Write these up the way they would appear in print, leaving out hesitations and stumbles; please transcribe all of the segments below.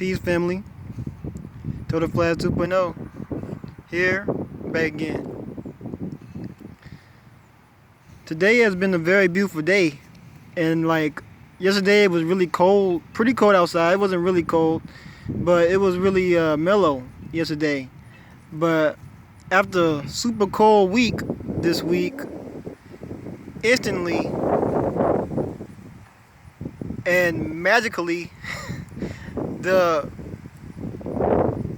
Peace, family. Total Flash 2.0. Here, back again. Today has been a very beautiful day. And like yesterday, it was really cold, pretty cold outside. It wasn't really cold, but it was really mellow yesterday. But after a super cold week this week, instantly and magically,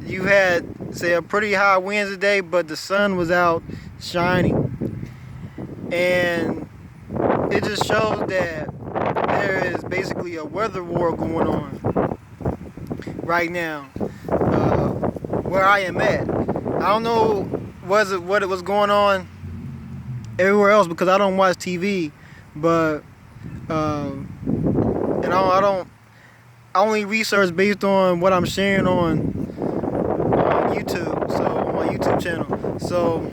you had say a pretty high winds today, but the sun was out shining, and it just shows that there is basically a weather war going on right now where I am at. I don't know what it was going on everywhere else because I don't watch TV, but and I only research based on what I'm sharing on YouTube, so on my YouTube channel. So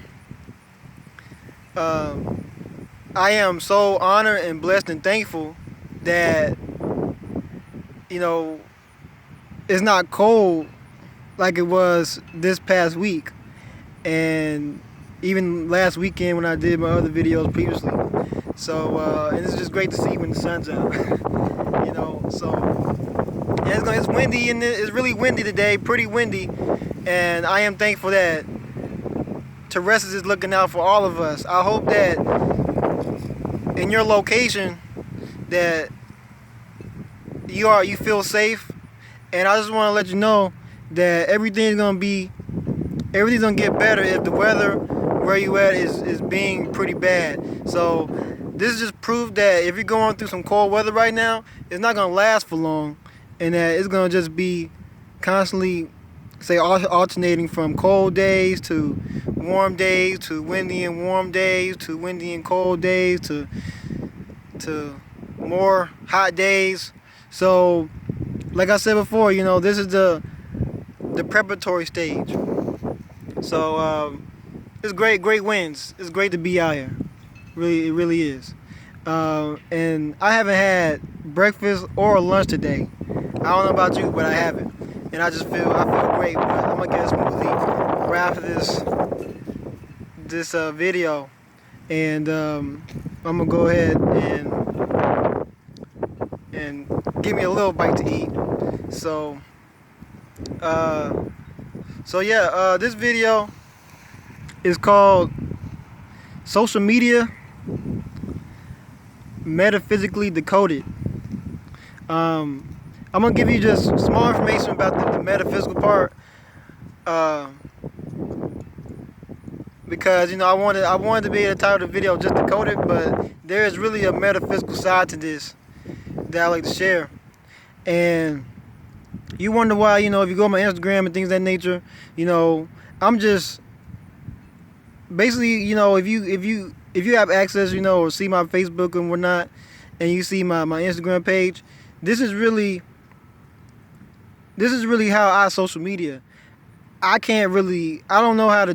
I am so honored and blessed and thankful that it's not cold like it was this past week, and even last weekend when I did my other videos previously. So and it's just great to see when the sun's out. So and it's windy, and it's really windy today, pretty windy, and I am thankful that Teresa is looking out for all of us. I hope that in your location that you feel safe, and I just want to let you know that everything's gonna get better if the weather where you at is being pretty bad. So this is just proof that if you're going through some cold weather right now, it's not gonna last for long, and that it's gonna just be constantly alternating from cold days to warm days to windy and warm days to windy and cold days to more hot days. So like I said before, this is the preparatory stage. So it's great winds. It's great to be out here. Really, it really is. And I haven't had breakfast or lunch today. I don't know about you, but I haven't. And I feel great. But I'm gonna get smoothly right after this video, and I'm gonna go ahead and give me a little bite to eat. So this video is called Social Media Metaphysically Decoded. I'm gonna give you just small information about the metaphysical part, because I wanted to be able to title the video just Decoded, but there is really a metaphysical side to this that I like to share. And you wonder why, if you go on my Instagram and things of that nature, I'm just basically, if you have access, or see my Facebook and whatnot, and you see my Instagram page, this is really how I social media. I don't know how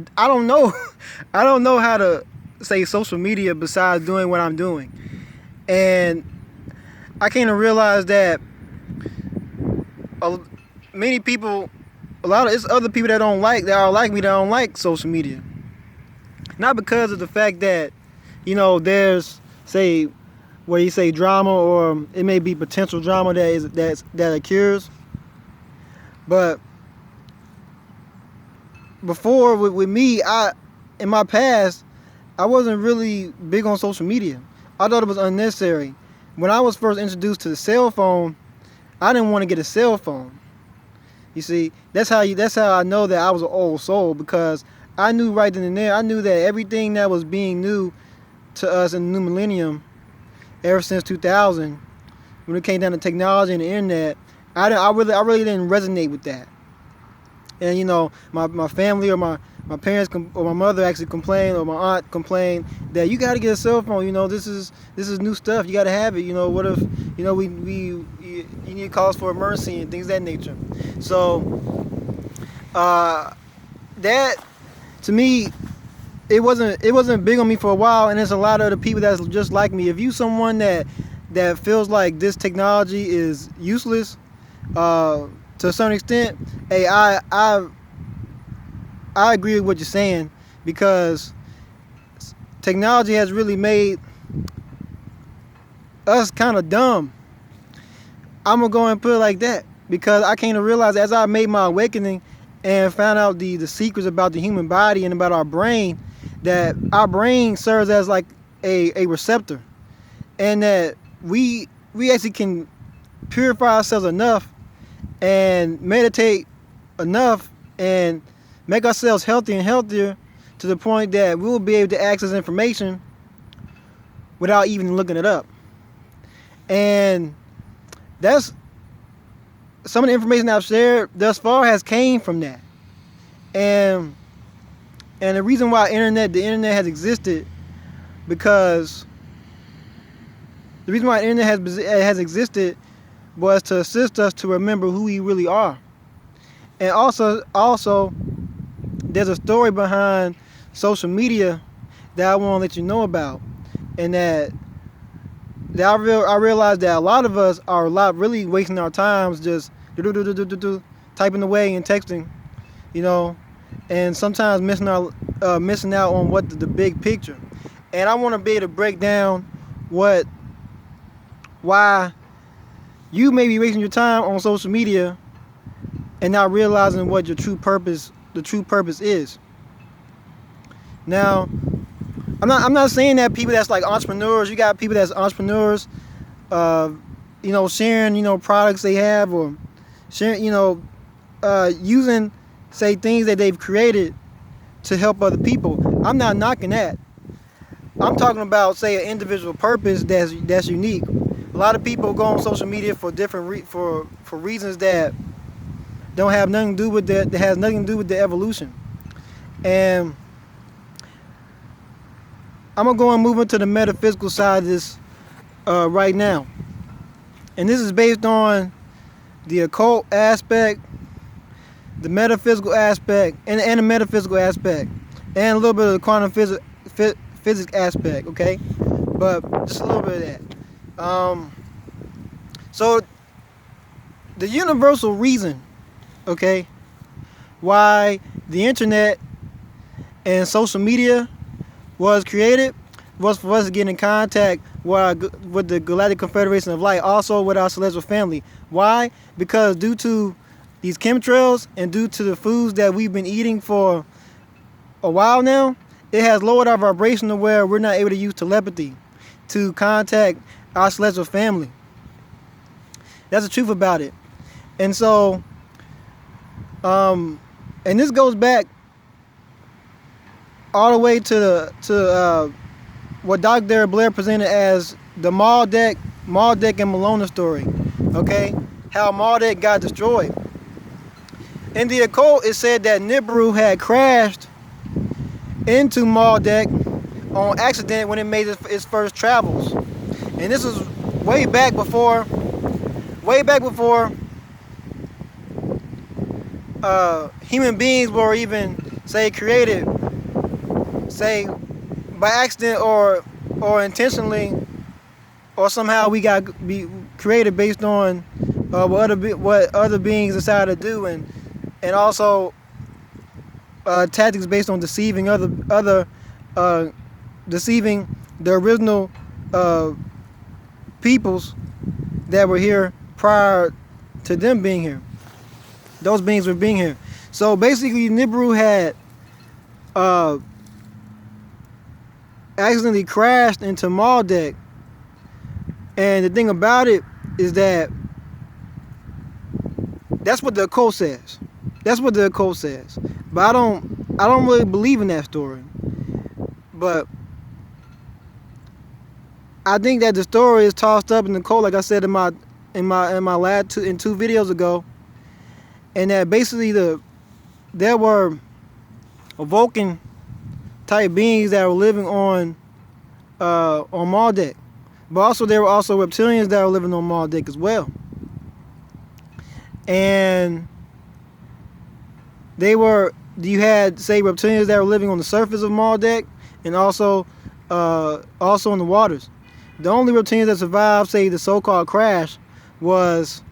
to say social media besides doing what I'm doing. And I came to realize that many people, it's other people that are like me that don't like social media. Not because of the fact that, there's, say, where you say drama, or it may be potential drama that occurs. But before with me, in my past, I wasn't really big on social media. I thought it was unnecessary. When I was first introduced to the cell phone, I didn't want to get a cell phone. You see, that's how I know that I was an old soul, because I knew right then and there, I knew that everything that was being new to us in the new millennium, ever since 2000, when it came down to technology and the internet, I really didn't resonate with that. And my family or my parents or my mother actually complained, or my aunt complained, that you got to get a cell phone. This is new stuff. You got to have it. What if you need calls for emergency and things of that nature. So that, to me, it wasn't big on me for a while, and there's a lot of the people that's just like me. If you someone that feels like this technology is useless, to a certain extent, hey, I agree with what you're saying, because technology has really made us kind of dumb. I'm gonna go and put it like that, because I came to realize as I made my awakening and found out the secrets about the human body and about our brain, that our brain serves as like a receptor, and that we actually can purify ourselves enough and meditate enough and make ourselves healthier and healthier to the point that we will be able to access information without even looking it up. And that's some of the information I've shared thus far has came from that. And the reason why the internet has existed, because the reason why the internet has existed was to assist us to remember who we really are. And also there's a story behind social media that I want to let you know about, and that I realized that a lot of us are really wasting our times just typing away and texting, and sometimes missing out on what the big picture. And I want to be able to break down why you may be wasting your time on social media and not realizing what the true purpose is. Now, I'm not saying that people that's like entrepreneurs, you got people that's entrepreneurs, sharing, products they have, or sharing, using, say, things that they've created to help other people. I'm not knocking that. I'm talking about, say, an individual purpose that's unique. A lot of people go on social media for different for reasons that don't have nothing to do with that has nothing to do with the evolution. And I'm gonna go and move into the metaphysical side of this right now. And this is based on the occult aspect, the metaphysical aspect, and the metaphysical aspect, and a little bit of the quantum physics aspect, okay? But just a little bit of that. So the universal reason, okay, why the internet and social media was created was for us to get in contact with the Galactic Confederation of Light, also with our celestial family. Why? Because due to these chemtrails and due to the foods that we've been eating for a while now, it has lowered our vibration to where we're not able to use telepathy to contact our celestial family. That's the truth about it. And so, and this goes back all the way to what Dr. Blair presented as the Maldek and Malona story. Okay, how Maldek got destroyed. In the occult, it said that Nibiru had crashed into Maldek on accident when it made its first travels, and this was way back before human beings were even, say, created, say, by accident or intentionally, or somehow we got be created based on what other beings decided to do, and also tactics based on deceiving deceiving the original peoples that were here prior to them being here. Those beings were being here. So basically, Nibiru had accidentally crashed into Maldek, and the thing about it is that that's what the occult says. That's what the occult says. But I don't really believe in that story. But I think that the story is tossed up in the occult, like I said in my last two videos ago, and that basically there were Vulcan type beings that were living on Maldek, but also there were also reptilians that were living on Maldek as well, and you had, say, reptilians that were living on the surface of Maldek, and also in the waters. The only reptilians that survived, say, the so-called crash was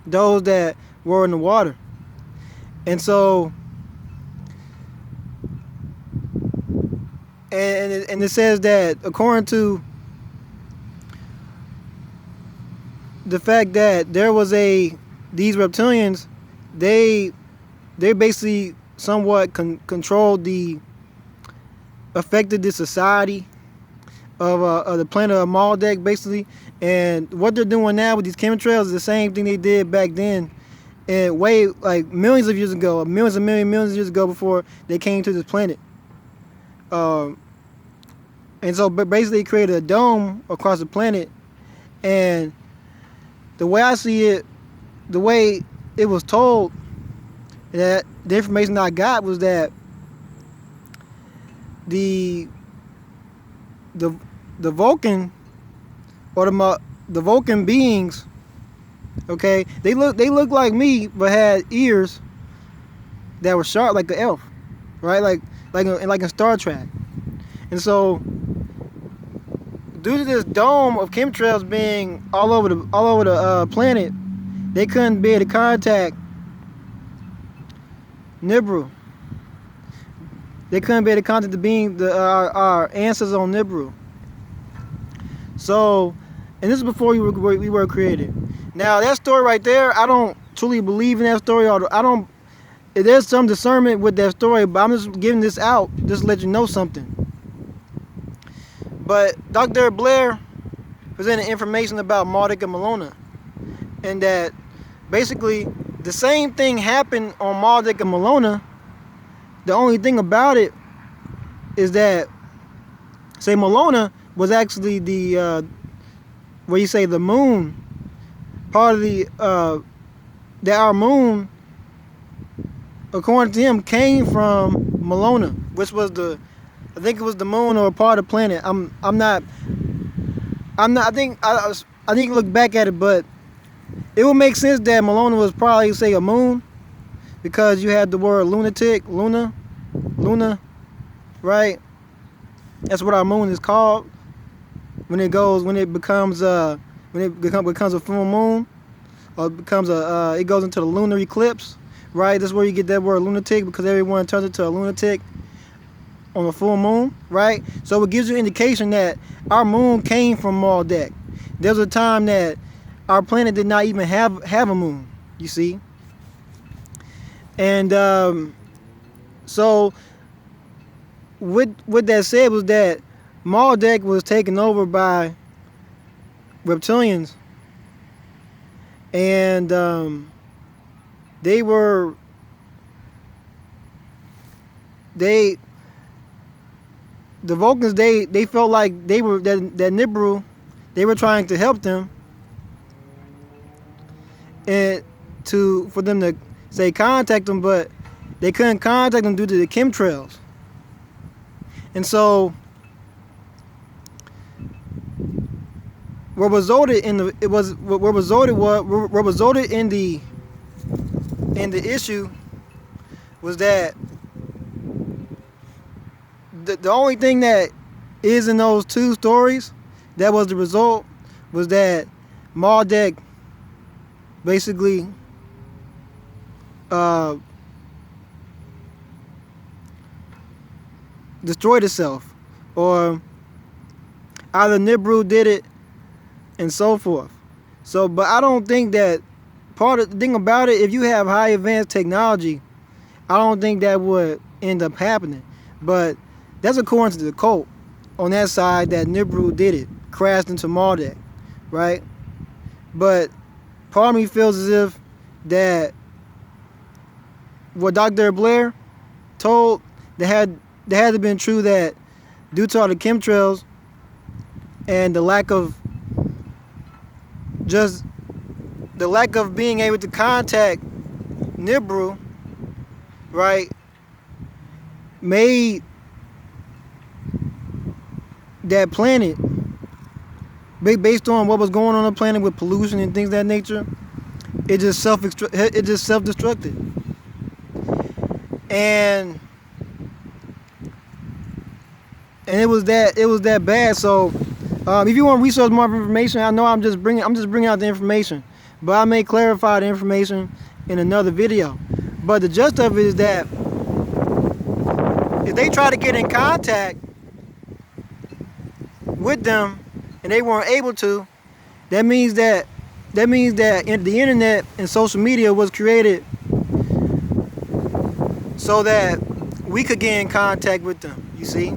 those that were in the water. And so, and it says that according to the fact that there was these reptilians, they basically somewhat controlled affected the society of the planet of Maldek, basically. And what they're doing now with these chemtrails is the same thing they did back then, and way like millions of years ago, millions of years ago, before they came to this planet. And so, but basically, they created a dome across the planet. And the way I see it, the way it was told, that the information I got was that the Vulcan, or the Vulcan beings, okay, they look like me, but had ears that were sharp like an elf, right? Like in Star Trek. And so, due to this dome of chemtrails being all over the planet, they couldn't be able to contact Nibiru. They couldn't be able to contact our ancestors on Nibiru. So, and this is before we were created. Now, that story right there, I don't truly believe in that story. There's some discernment with that story, but I'm just giving this out just to let you know something. But Dr. Blair presented information about Maldek and Malona, and that basically the same thing happened on Maldek and Malona. The only thing about it is that, say, Malona was actually the moon, part of that our moon, according to him, came from Malona, which was I think it was the moon or a part of the planet. I think I need to look back at it, but it would make sense that Malona was probably, say, a moon, because you had the word lunatic, Luna, right? That's what our moon is called when it becomes a full moon, or it goes into the lunar eclipse, right? That's where you get that word lunatic, because everyone turns into a lunatic on a full moon, right? So it gives you an indication that our moon came from Maldek. There was a time that our planet did not even have a moon, you see. And so what that said was that Maldek was taken over by reptilians, and the Vulcans, they felt like that Nibiru, they were trying to help them, and for them to, say, contact them, but they couldn't contact them due to the chemtrails. And so what resulted in the issue was that the only thing that is in those two stories that was the result was that Maldek basically destroyed itself, or either Nibiru did it, and so forth. So, but I don't think that, part of the thing about it, if you have high advanced technology, I don't think that would end up happening. But that's according to the cult on that side, that Nibiru did it, crashed into Maldek, right? But part of me feels as if that what Dr. Blair told, that had to have been true, that due to all the chemtrails and the lack of being able to contact Nibiru, right, made that planet, based on what was going on the planet with pollution and things of that nature, it just self-destructed. And it was that bad. So if you want to research more information, I know I'm just bringing out the information, but I may clarify the information in another video. But the gist of it is that if they try to get in contact with them and they weren't able to, that means that the internet and social media was created so that we could get in contact with them, you see,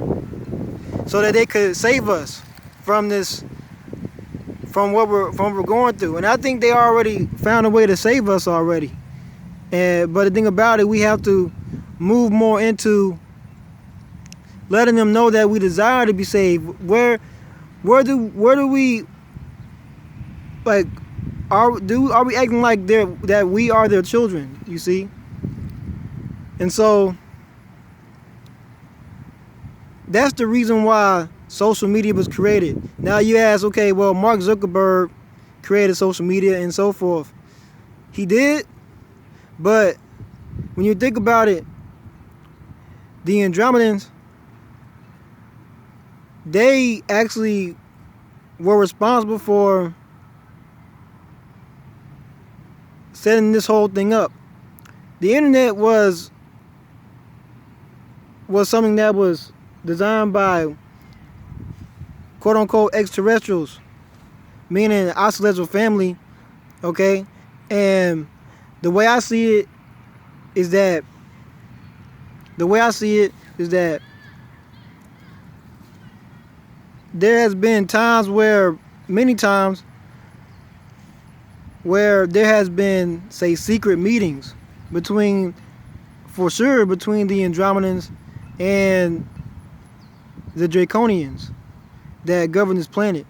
so that they could save us from this, from what we're going through. And I think they already found a way to save us already. But the thing about it, we have to move more into letting them know that we desire to be saved. Where do we, like, are we acting like that we are their children, you see? And so that's the reason why social media was created. Now you ask, okay, well, Mark Zuckerberg created social media and so forth. He did, but when you think about it, the Andromedans, they actually were responsible for setting this whole thing up. The internet was something that was designed by quote-unquote extraterrestrials, meaning our celestial family, okay? And the way I see it is that there has been many times where there has been, say, secret meetings between the Andromedans and the Draconians that govern this planet,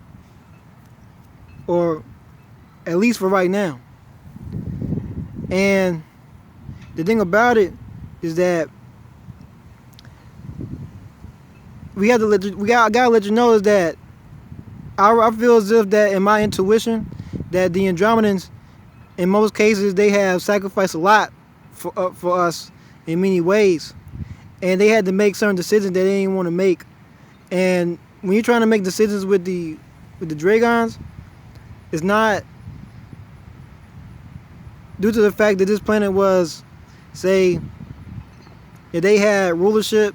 or at least for right now. And the thing about it is that I gotta let you know is that I feel as if that in my intuition that the Andromedans, in most cases, they have sacrificed a lot for us in many ways, and they had to make certain decisions that they didn't want to make. And when you're trying to make decisions with the Dragons, it's not due to the fact that this planet was, say, if they had rulership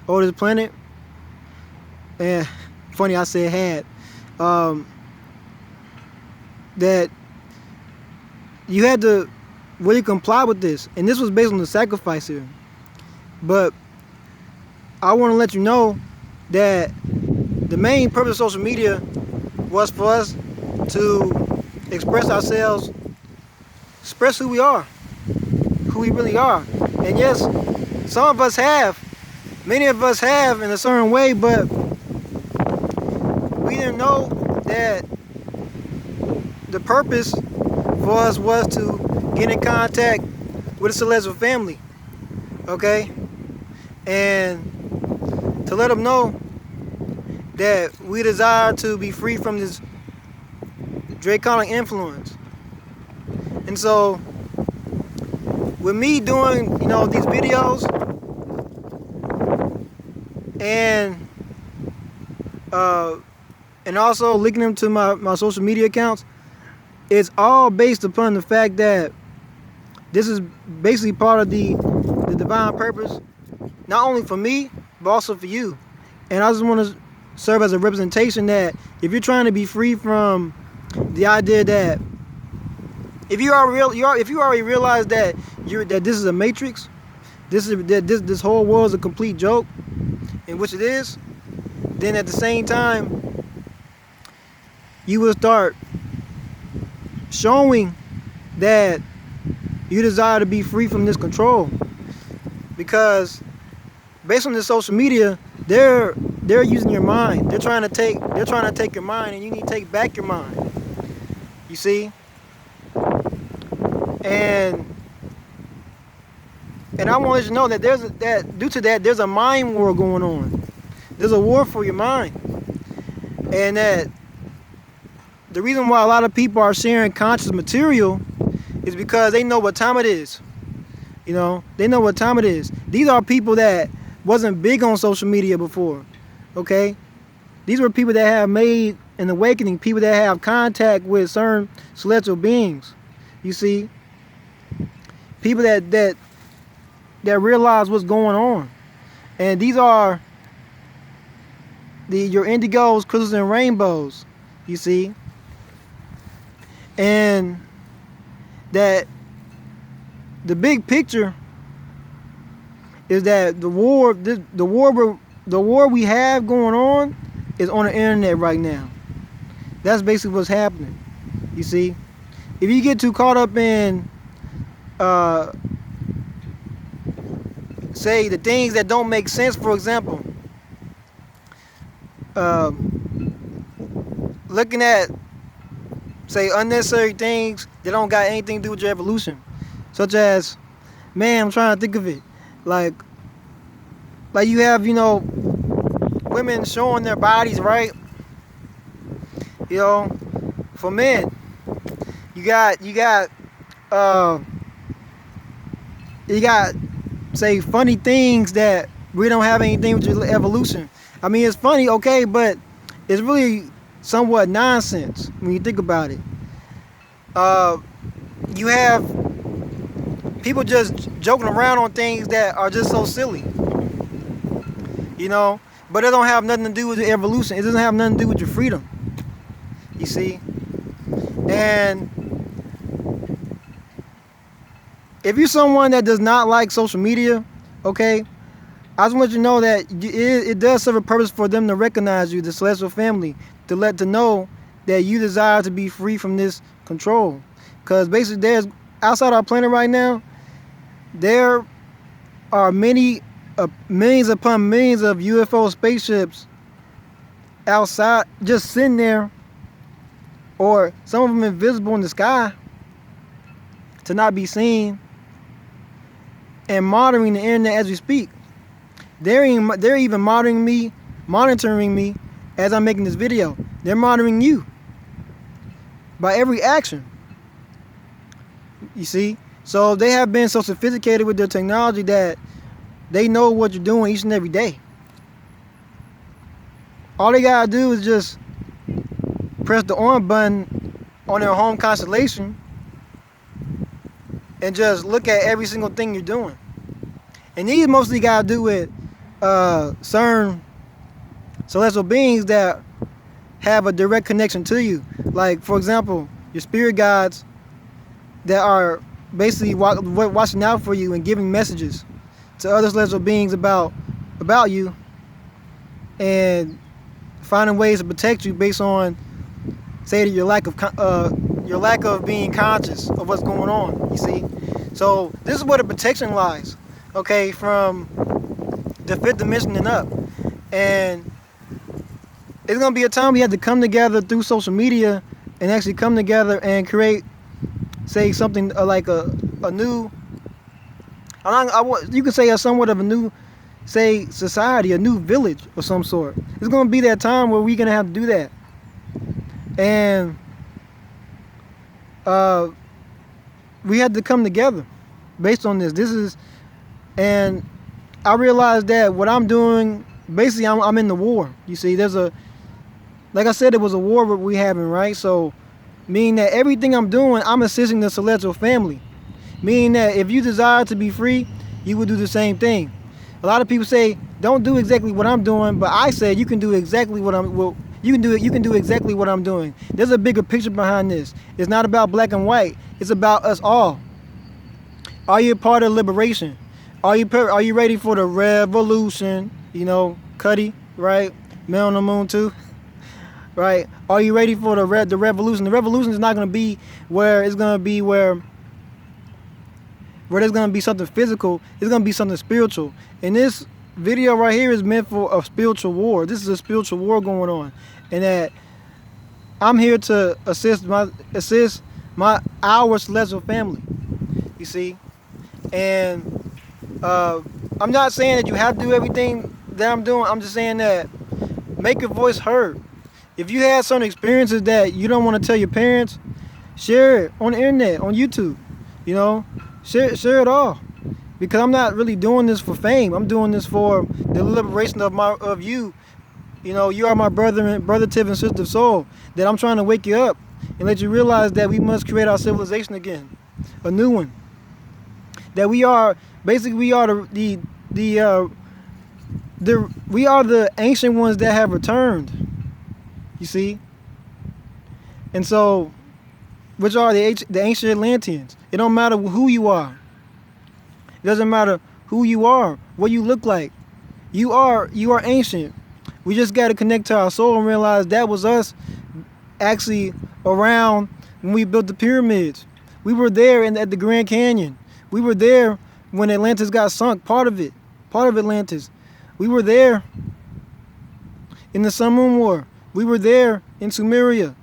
over this planet, and funny I said had, that you had to really comply with this, and this was based on the sacrifice here. But I want to let you know that the main purpose of social media was for us to express ourselves, express who we are, who we really are. And yes, many of us have in a certain way, but we didn't know that the purpose for us was to get in contact with the celestial family, okay? And to let them know that we desire to be free from this draconic influence. And so with me doing, these videos and also linking them to my social media accounts, it's all based upon the fact that this is basically part of the divine purpose, not only for me, but also for you. And I just want to serve as a representation that if you're trying to be free from the idea that if you already realize that this is a matrix, this whole world is a complete joke, in which it is, then at the same time you will start showing that you desire to be free from this control. Because based on this social media, they're using your mind. They're trying to take your mind, and you need to take back your mind. You see? And I want to let you know that due to that there's a mind war going on. There's a war for your mind. And that the reason why a lot of people are sharing conscious material is because they know what time it is. They know what time it is. These are people that wasn't big on social media before, okay? These were people that have made an awakening, people that have contact with certain celestial beings, you see? people that realize what's going on. And these are your indigos, crystals, and rainbows, you see. And that the big picture is that the war we have going on is on the internet right now. That's basically what's happening. You see, if you get too caught up in say the things that don't make sense, for example, looking at, say, unnecessary things that don't got anything to do with your evolution, such as, man, I'm trying to think of it, like you have, women showing their bodies, right? For men, you got say funny things that we don't have anything with your evolution. I mean, it's funny, okay, but it's really somewhat nonsense when you think about it. You have people just joking around on things that are just so silly, but it don't have nothing to do with your evolution. It doesn't have nothing to do with your freedom, you see. And if you're someone that does not like social media, okay, I just want you to know that it does serve a purpose for them to recognize you, the celestial family, to know that you desire to be free from this control. Because basically, there's outside our planet right now, there are millions upon millions of UFO spaceships outside, just sitting there, or some of them invisible in the sky to not be seen, and monitoring the internet as we speak. They're even monitoring me as I'm making this video. They're monitoring you by every action. You see? So they have been so sophisticated with their technology that they know what you're doing each and every day. All they gotta do is just press the on button on their home constellation and just look at every single thing you're doing. And these mostly got to do with certain celestial beings that have a direct connection to you. Like, for example, your spirit guides that are basically watching out for you and giving messages to other celestial beings about you, and finding ways to protect you based on, say, your lack of being conscious of what's going on, you see. So this is where the protection lies, okay, from the fifth dimension and up. And it's going to be a time we have to come together through social media and actually come together and create, say, something like a new, you could say somewhat of a new, say, society, a new village of some sort. It's going to be that time where we're going to have to do that. And we had to come together based on this. And I realized that what I'm doing, basically, I'm in the war. You see, like I said, it was a war that we having, right? So, meaning that everything I'm doing, I'm assisting the celestial family. Meaning that if you desire to be free, you will do the same thing. A lot of people say, don't do exactly what I'm doing, but I said you can do exactly what you can do exactly what I'm doing. There's a bigger picture behind this. It's not about black and white. It's about us all. Are you a part of liberation? Are you ready for the revolution? Cuddy, right? Man on the Moon too, right? Are you ready for the revolution? The revolution is not going to be where it's going to be where there's going to be something physical. It's going to be something spiritual. And this video right here is meant for a spiritual war. This is a spiritual war going on, and that I'm here to assist our celestial family. You see, and I'm not saying that you have to do everything that I'm doing. I'm just saying that make your voice heard. If you had some experiences that you don't want to tell your parents, share it on the internet, on YouTube. Share it all. Because I'm not really doing this for fame. I'm doing this for the liberation of you. You are my brothertive and sister soul. That I'm trying to wake you up and let you realize that we must create our civilization again, a new one. That we are basically we are we are the ancient ones that have returned. You see, and so which are the ancient Atlanteans. It don't matter who you are. It doesn't matter who you are, what you look like. You are ancient. We just got to connect to our soul and realize that was us actually around when we built the pyramids. We were there at the Grand Canyon. We were there when Atlantis got sunk, part of Atlantis. We were there in the Sun Moon War. We were there in Sumeria.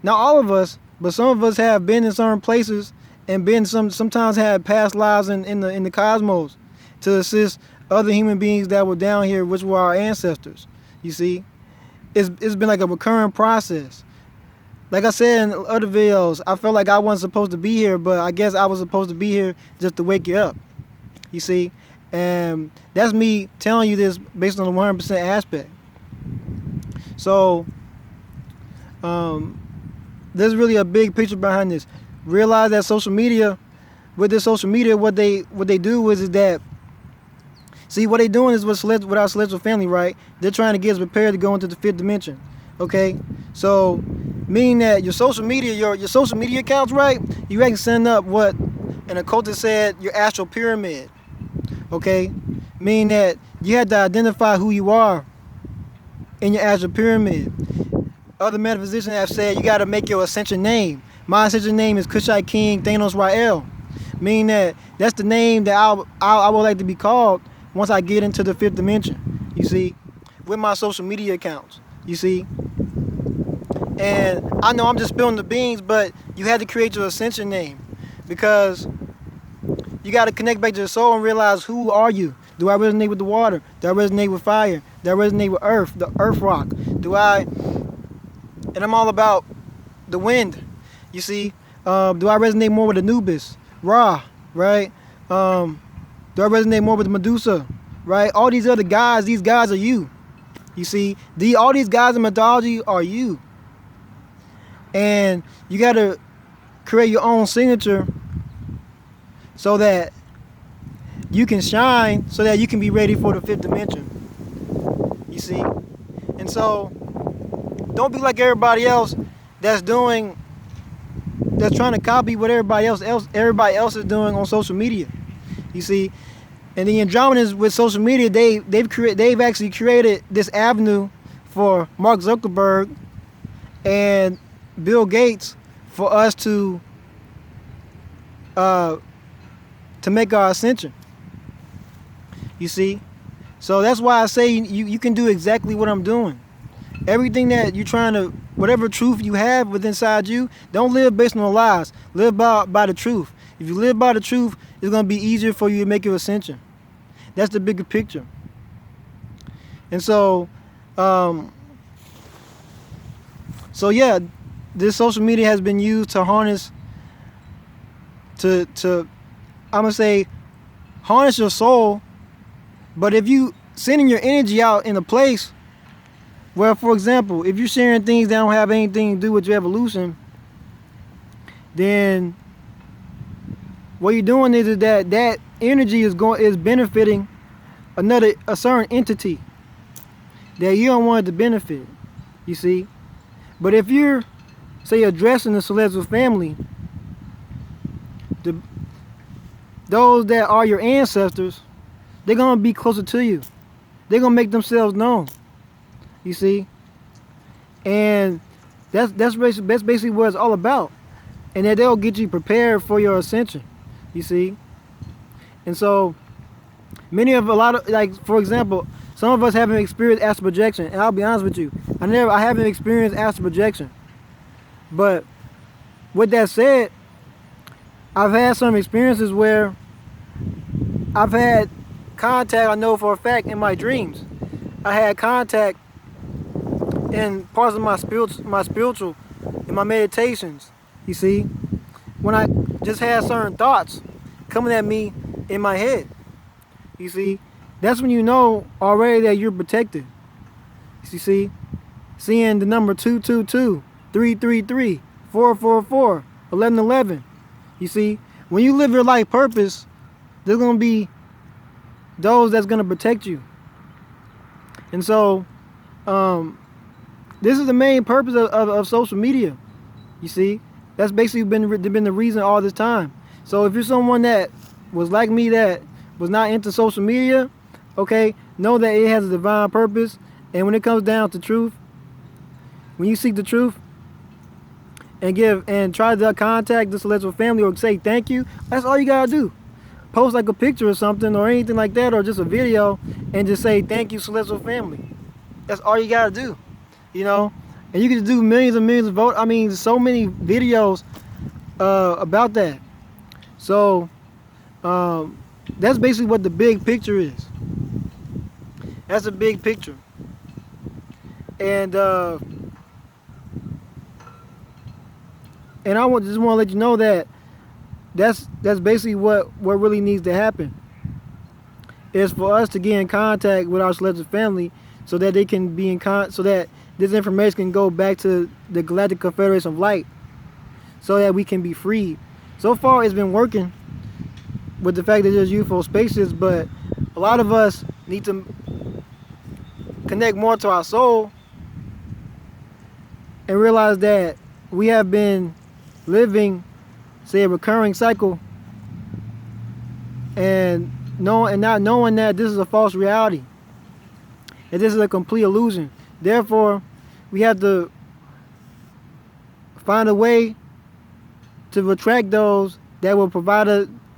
Not all of us, but some of us have been in certain places and been sometimes had past lives in the cosmos to assist other human beings that were down here, which were our ancestors. You see, it's been like a recurring process. Like I said in other videos, I felt like I wasn't supposed to be here, but I guess I was supposed to be here just to wake you up. You see, and that's me telling you this based on the 100% aspect. So, there's really a big picture behind this. Realize that social media, with this social media, what they do is that, see, what they doing is with our celestial family, right? They're trying to get us prepared to go into the 5th dimension. Okay, so meaning that your social media, your social media accounts, right? You actually send up what an occultist said, your astral pyramid. Okay, meaning that you have to identify who you are in your astral pyramid. Other metaphysicians have said you got to make your ascension name. My ascension name is Kushite King Thanos Rael, meaning that that's the name that I would like to be called once I get into the 5th dimension. You see, with my social media accounts. You see, and I know I'm just spilling the beans, but you had to create your ascension name because you got to connect back to your soul and realize, who are you? Do I resonate with the water? Do I resonate with fire? Do I resonate with earth, the earth rock? And I'm all about the wind. You see, do I resonate more with Anubis, Ra, right? Do I resonate more with Medusa, right? All these other guys, these guys are you. You see, all these guys in mythology are you. And you got to create your own signature so that you can shine, so that you can be ready for the 5th dimension. You see? And so, don't be like everybody else that's trying to copy what everybody else is doing on social media. You see? And the Andromedans with social media, they've actually created this avenue for Mark Zuckerberg and Bill Gates for us to make our ascension. You see? So that's why I say you can do exactly what I'm doing. Everything that you're trying to, whatever truth you have within inside you, don't live based on lies. Live by the truth. If you live by the truth, it's going to be easier for you to make your ascension. That's the bigger picture. And so, yeah, this social media has been used to harness, I'm going to say, harness your soul. But if you sending your energy out in a place where, for example, if you're sharing things that don't have anything to do with your evolution, then what you're doing is that energy is benefiting a certain entity that you don't want it to benefit. You see, but if you're, say, addressing the celestial family, those that are your ancestors, they're gonna be closer to you. They're gonna make themselves known. You see, and that's basically what it's all about, and that they'll get you prepared for your ascension. You see, and so for example, some of us haven't experienced astral projection, and I'll be honest with you, I haven't experienced astral projection. But with that said, I've had some experiences where I've had contact, I know for a fact, in my dreams. I had contact in parts of my spiritual, in my meditations, you see, when I just had certain thoughts coming at me in my head. You see, that's when you know already that you're protected. You see, seeing the number 222, 333, 444, 1111. You see, when you live your life purpose, there's going to be those that's going to protect you. And so, this is the main purpose of social media. You see, that's basically been the reason all this time. So if you're someone that was like me, that was not into social media, okay, know that it has a divine purpose. And when it comes down to truth, when you seek the truth and try to contact the celestial family or say thank you, that's all you gotta do. Post like a picture or something or anything like that, or just a video, and just say thank you, celestial family. That's all you gotta do, you know. And you can do millions and millions of votes. I mean, so many videos about that. So that's basically what the big picture is. That's the big picture. And I just want to let you know that that's basically what really needs to happen. Is for us to get in contact with our celestial family, so that they can be so that this information can go back to the Galactic Confederation of Light, so that we can be freed. So far, it's been working with the fact that there's UFO spaceships, but a lot of us need to connect more to our soul and realize that we have been living, say, a recurring cycle, and not knowing that this is a false reality, and this is a complete illusion. Therefore, we have to find a way to attract those that will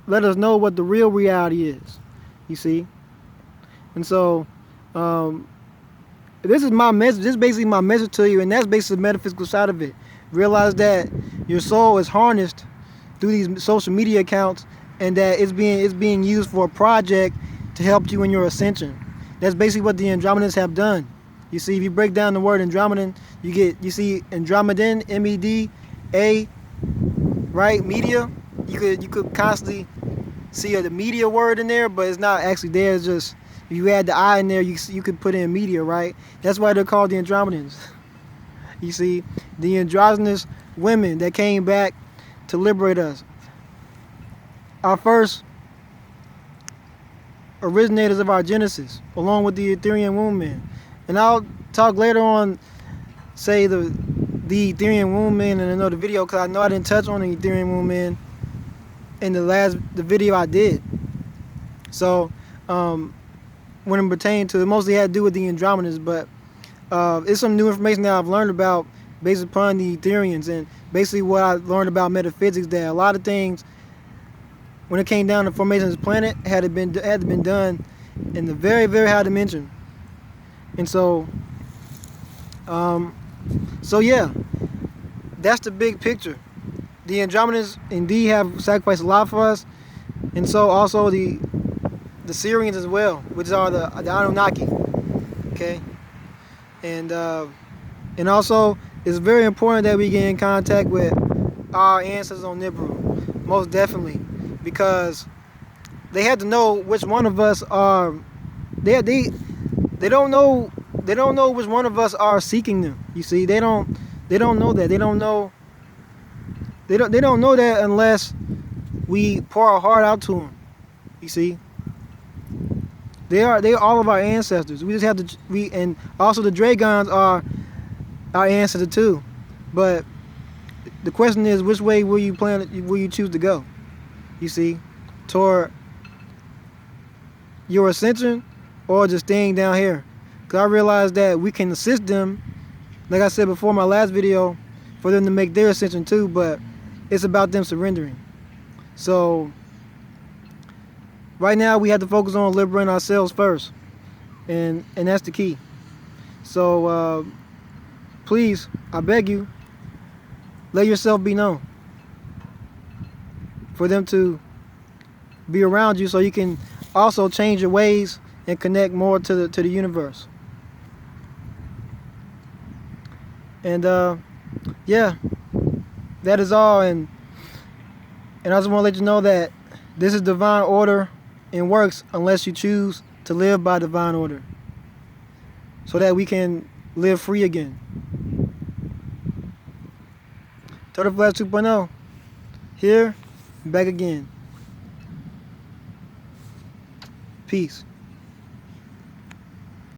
let us know what the real reality is. You see? And so, this is my message. This is basically my message to you, and that's basically the metaphysical side of it. Realize that your soul is harnessed through these social media accounts, and that it's being used for a project to help you in your ascension. That's basically what the Andromedans have done. You see, if you break down the word Andromedan, you see Andromedan, M-E-D-A, right? Media. You could constantly see the media word in there, but it's not actually there. It's just, if you add the I in there, you could put in media, right? That's why they're called the Andromedans. You see, the androgynous women that came back to liberate us. Our first originators of our Genesis, along with the Ethereum womb men. And I'll talk later on, say the Ethereum womb men in another video, because I know I didn't touch on the Ethereum womb men in the video I did. So when it pertained to, it mostly had to do with the Andromedans, but it's some new information that I've learned about based upon the Ethereans, and basically what I learned about metaphysics, that a lot of things, when it came down to formation of this planet, had been done in the very, very high dimension. And so yeah, that's the big picture. The Andromedans indeed have sacrificed a lot for us, and so also the Syrians as well, which are the Anunnaki. Okay, and also it's very important that we get in contact with our ancestors on Nibiru, most definitely, because they had to know which one of us are. They don't know which one of us are seeking them. You see, they don't know that. They don't know that unless we pour our heart out to them. You see, they are all of our ancestors. We just have to and also the Dragons are our ancestor too. But the question is, which way will you choose to go? You see, toward your ascension or just staying down here? Because I realized that we can assist them, like I said before in my last video, for them to make their ascension too, but it's about them surrendering. So right now we have to focus on liberating ourselves first, and that's the key. So please, I beg you, let yourself be known for them to be around you, so you can also change your ways and connect more to the universe. And yeah, that is all. And I just want to let you know that this is divine order and works unless you choose to live by divine order, so that we can live free again. Turtle Flash 2.0 here, back again. Peace.